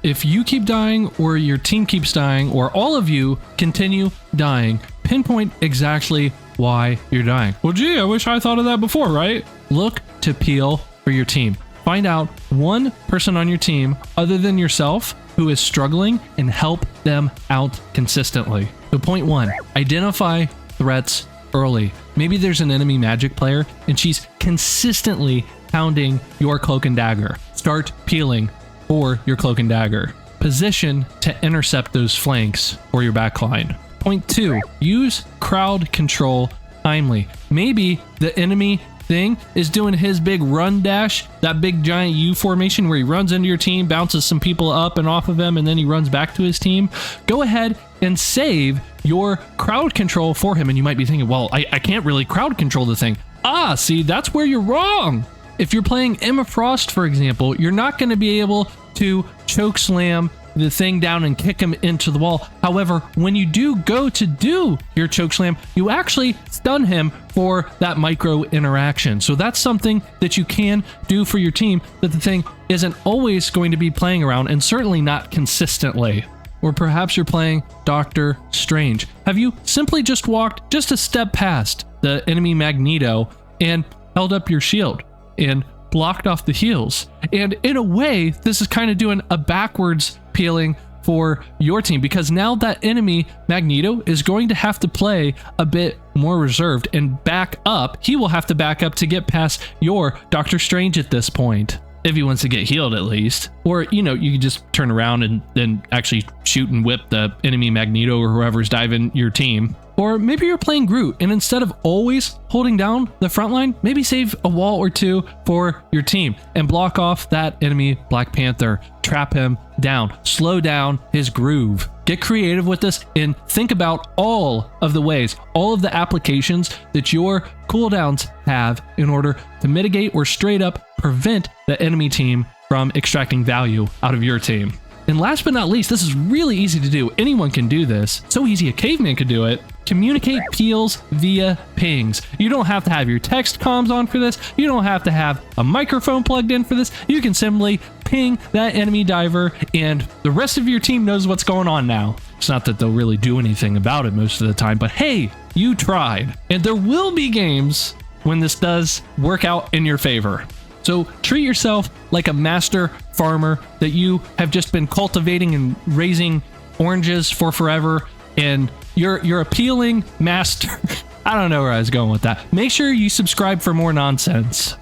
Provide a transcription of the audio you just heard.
If you keep dying, or your team keeps dying, or all of you continue dying, pinpoint exactly why you're dying. Well, gee, I wish I thought of that before, right? Look to peel for your team. Find out one person on your team other than yourself who is struggling and help them out consistently. So point 1, identify threats early. Maybe there's an enemy magic player and she's consistently pounding your cloak and dagger. Start peeling for your cloak and dagger. Position to intercept those flanks or your backline. Point 2, use crowd control timely. Maybe the enemy thing is doing his big run dash, that big giant U formation where he runs into your team, bounces some people up and off of him, and then he runs back to his team. Go ahead and save your crowd control for him. And you might be thinking, well, I can't really crowd control the thing. See, that's where you're wrong. If you're playing Emma Frost, for example, you're not going to be able to choke slam the thing down and kick him into the wall. However, when you do go to do your choke slam, you actually stun him for that micro interaction. So that's something that you can do for your team that the thing isn't always going to be playing around, and certainly not consistently. Or perhaps you're playing Doctor Strange. Have you simply just walked just a step past the enemy Magneto and held up your shield and blocked off the heals? And in a way, this is kind of doing a backwards peeling for your team, because now that enemy Magneto is going to have to play a bit more reserved and back up. He will have to back up to get past your Doctor Strange at this point, if he wants to get healed at least. Or, you know, you can just turn around and then actually shoot and whip the enemy Magneto or whoever's diving your team. Or maybe you're playing Groot, and instead of always holding down the front line, maybe save a wall or two for your team and block off that enemy Black Panther. Trap him down, slow down his groove. Get creative with this and think about all of the ways, all of the applications that your cooldowns have in order to mitigate or straight up prevent the enemy team from extracting value out of your team. And last but not least, this is really easy to do. Anyone can do this. So easy, a caveman could do it. Communicate peels via pings. You don't have to have your text comms on for this. You don't have to have a microphone plugged in for this. You can simply ping that enemy diver and the rest of your team knows what's going on now. It's not that they'll really do anything about it most of the time, but hey, you tried. And there will be games when this does work out in your favor. So treat yourself like a master farmer that you have just been cultivating and raising oranges for forever, and you're a peeling master. I don't know where I was going with that. Make sure you subscribe for more nonsense.